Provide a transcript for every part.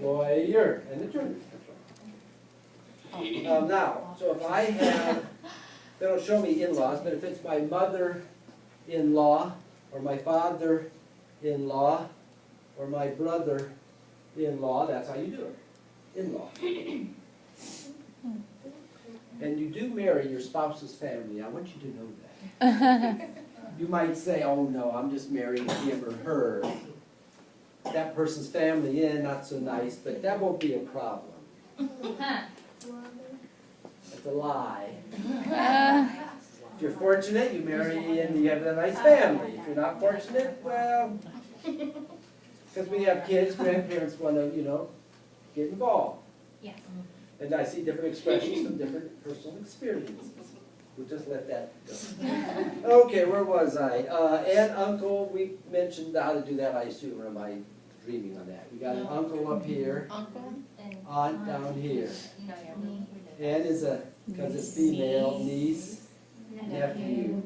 lawyer, and attorney. Now, so if I have, they don't show me in-laws, but if it's my mother-in-law, or my father-in-law, or my brother-in-law, that's how you do it. In-law. And you do marry your spouse's family. I want you to know that. You might say, oh no, I'm just marrying him or her. That person's family, not so nice, but that won't be a problem. That's a lie. If you're fortunate, you marry and you have a nice family. If you're not fortunate, well, because we have kids, grandparents want to, get involved. Yes. And I see different expressions from different personal experiences. We'll just let that go. Okay, where was I? Aunt, uncle, we mentioned how to do that, I assume, or am I dreaming on that? We got an uncle up here, aunt down here. Aunt is because it's female, niece, nephew.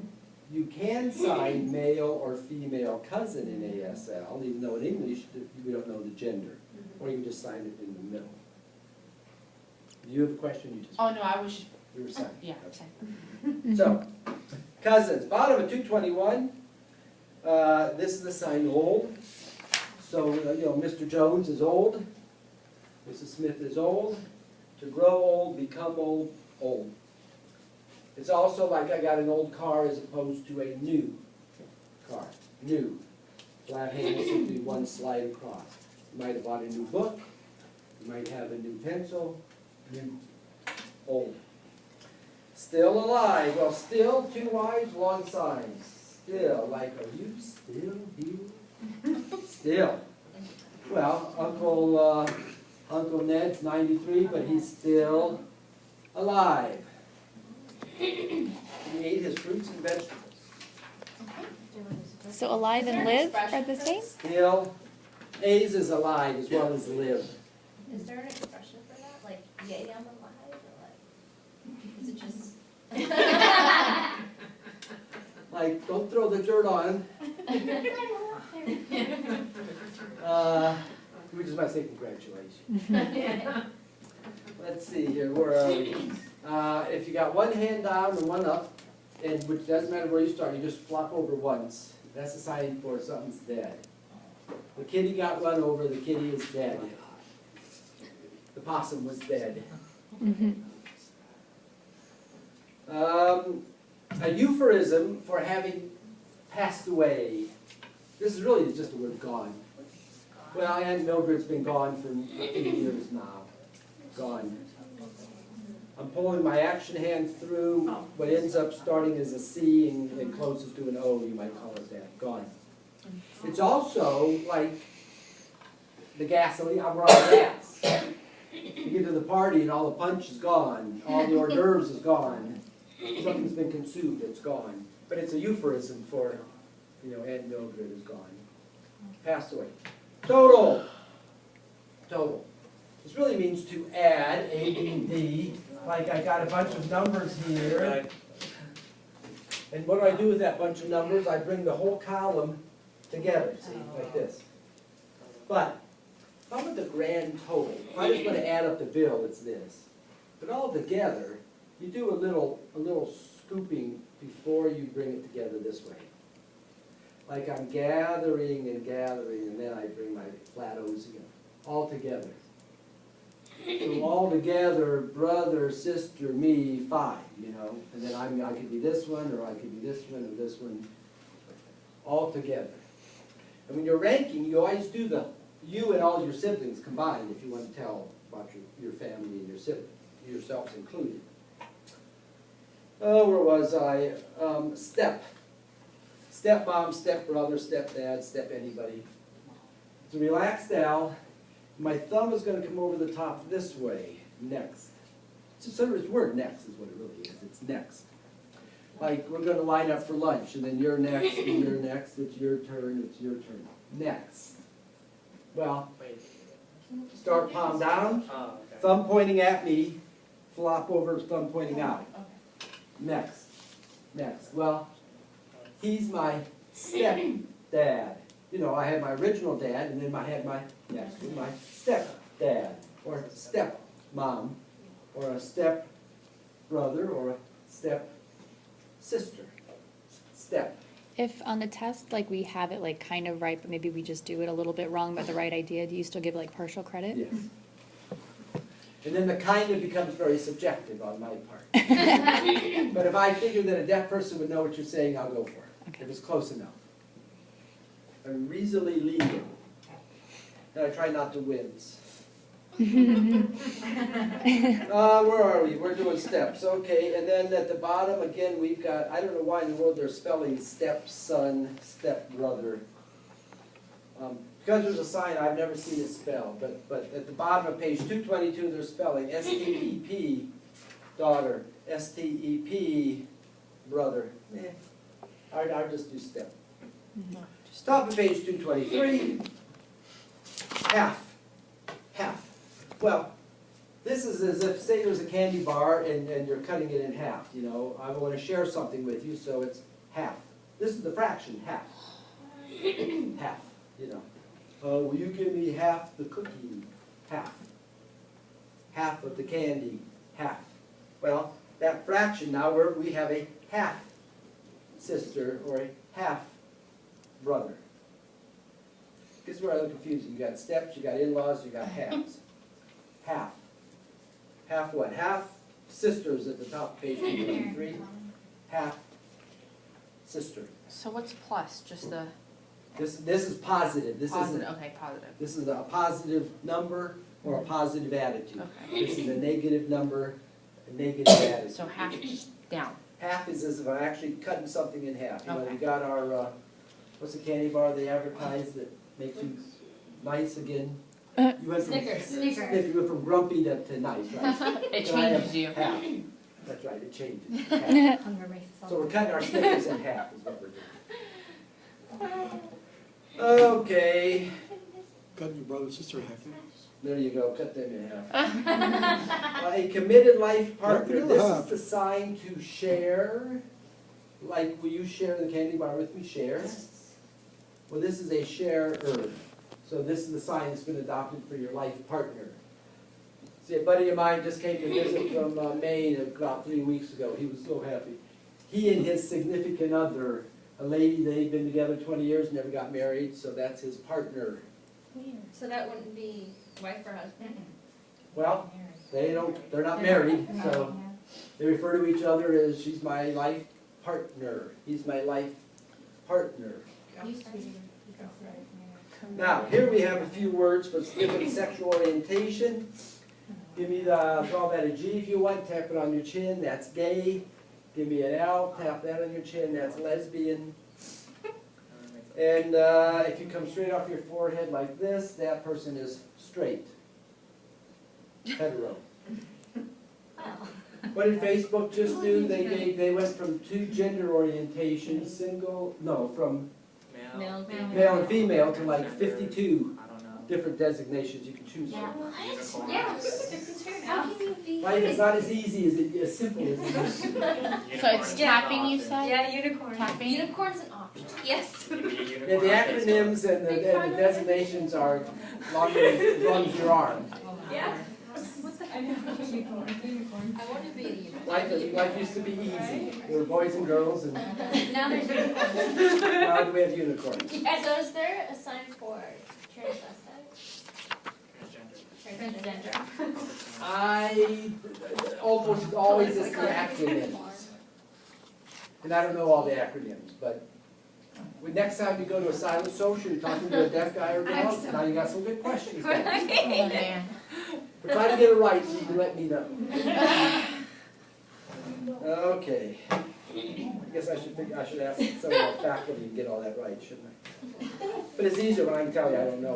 You can sign male or female cousin in ASL, even though in English we don't know the gender. Or you can just sign it in the middle. Do you have a question? You just. Oh, no, I was just. You were signing. Yeah. Okay. So, cousins, bottom of 221. This is the sign old. So, Mr. Jones is old. Mrs. Smith is old. To grow old, become old, old. It's also like I got an old car as opposed to a new car. New. Flat handle, simply one slide across. You might have bought a new book. You might have a new pencil. New. Old. Still alive. Well, still, two Y's, long signs. Still, like, are you still here? Still. Well, Uncle Ned's 93, but he's still alive. He ate his fruits and vegetables. So alive and live are the same? Still, A's is alive as well as live. Is there an expression for that? Like, yay, I'm alive? Or like, is it just... Like, don't throw the dirt on. We just might say congratulations. Let's see here, where are we? If you got one hand down and one up, and which doesn't matter where you start, you just flop over once. That's a sign for something's dead. The kitty got run over, the kitty is dead. The possum was dead. A euphemism for having passed away. This is really just the word gone. Well, Aunt Mildred's been gone for 8 years now. Gone. I'm pulling my action hand through what ends up starting as a C and closes to an O, you might call it that. Gone. It's also like the gasoline, I'm running gas. You get to the party and all the punch is gone, all the hors d'oeuvres is gone, something's been consumed, it's gone. But it's a euphemism for, Aunt Mildred is gone. Passed away. Total. Total. This really means to add, A, B, D. Like I got a bunch of numbers here. And what do I do with that bunch of numbers? I bring the whole column together, see, like this. But, how about the grand total? If I just want to add up the bill, it's this. But all together, you do a little scooping before you bring it together this way. Like I'm gathering and gathering, and then I bring my flat O's again. All together. So all together, brother, sister, me, 5, And then I could be this one, or I could be this one, or this one. All together. And when you're ranking, you always do the you and all your siblings combined if you want to tell about your family and your siblings, yourselves included. Oh, where was I? Step. Stepmom, stepbrother, stepdad, step anybody. To relax now, my thumb is going to come over the top this way, next. So this word next is what it really is, it's next. Like we're going to line up for lunch, and then you're next, and you're next, it's your turn, it's your turn. Next. Well, start palm down, thumb pointing at me, flop over, thumb pointing out. Next. Next. Well, he's my stepdad. you know, I had my original dad, and then I had my stepdad, or stepmom, or a stepbrother, or a stepsister. Step. If on the test, like we have it like kind of right, but maybe we just do it a little bit wrong, but the right idea, do you still give like partial credit? Yes. And then the kind of becomes very subjective on my part. But if I figure that a deaf person would know what you're saying, I'll go for it, Okay. if it's close enough. I'm reasonably legal. And I try not to wince. Where are we? We're doing steps. Okay, and then at the bottom, again, we've got, I don't know why in the world they're spelling stepson, stepbrother. Because there's a sign, I've never seen it spelled, but at the bottom of page 222, they're spelling S-T-E-P, daughter, S-T-E-P, brother. I'll just do step. Top of page 223, half. Well, this is as if, say there's a candy bar and you're cutting it in half, you know. I want to share something with you, so it's half. This is the fraction, half. Half, you know. Will you give me half the cookie? Half. Half of the candy, half. Well, that fraction now, we have a half sister or a half brother. This is where I look confusing. You got steps, you got in-laws, you got halves. Half. Half what? Half sisters at the top of page 223. Half sister. So what's plus? Just the This is positive. This positive? isn't. Okay, positive. This is a positive number or a positive attitude. Okay. This is a negative number, a negative attitude. So half down. Half is as if I'm actually cutting something in half. You know, Okay. we got our, what's the candy bar they advertise that makes you nice again? You went from, Snickers. You went from grumpy to nice, right? It And I have changes you. half. That's right, it changes. Half. Hunger makes So we're cutting our Snickers in half is what we're doing. Okay, Cut your brother and sister in half. there you go, cut them in half. A committed life partner, this is the sign to share. Like, will you share the candy bar with me? Share. Well, this is a sharer. So this is the sign that's been adopted for your life partner. See, a buddy of mine just came to visit from Maine about 3 weeks ago. He was so happy. He and his significant other, a lady, they've been together 20 years, never got married, so that's his partner. So that wouldn't be wife or husband? Well, they're not married, so they refer to each other as, she's my life partner. He's my life partner. Now, here we have a few words for different sexual orientation. Give me draw that a G if you want, tap it on your chin, that's gay. Give me an L, tap that on your chin, that's lesbian. And if you come straight off your forehead like this, that person is straight. Hetero. What did Facebook just do? They went from 2 gender orientations, from Male, male and female to like 52 different designations you can choose from. What? Yeah. How can you be? Life is not as easy as simple as it is. So it's tapping, you said? Yeah, unicorn. Tapping? Unicorn's an option. Yes. Yeah, the acronyms and the designations are longer as long as your arm. Yeah. I want to be a unicorn. Life used to be easy. There were boys and girls, and Now there's unicorns. now we have unicorns. And so is there a sign for transvestite? Transgender. I almost always it's the acronyms. And I don't know all the acronyms, but next time you go to a silent social, you're talking to a deaf guy or girl, now you got some good questions. Oh, man. We're trying to get it right so you can let me know. Okay. I guess I should ask some of our faculty to get all that right, shouldn't I? But it's easier when I can tell you I don't know.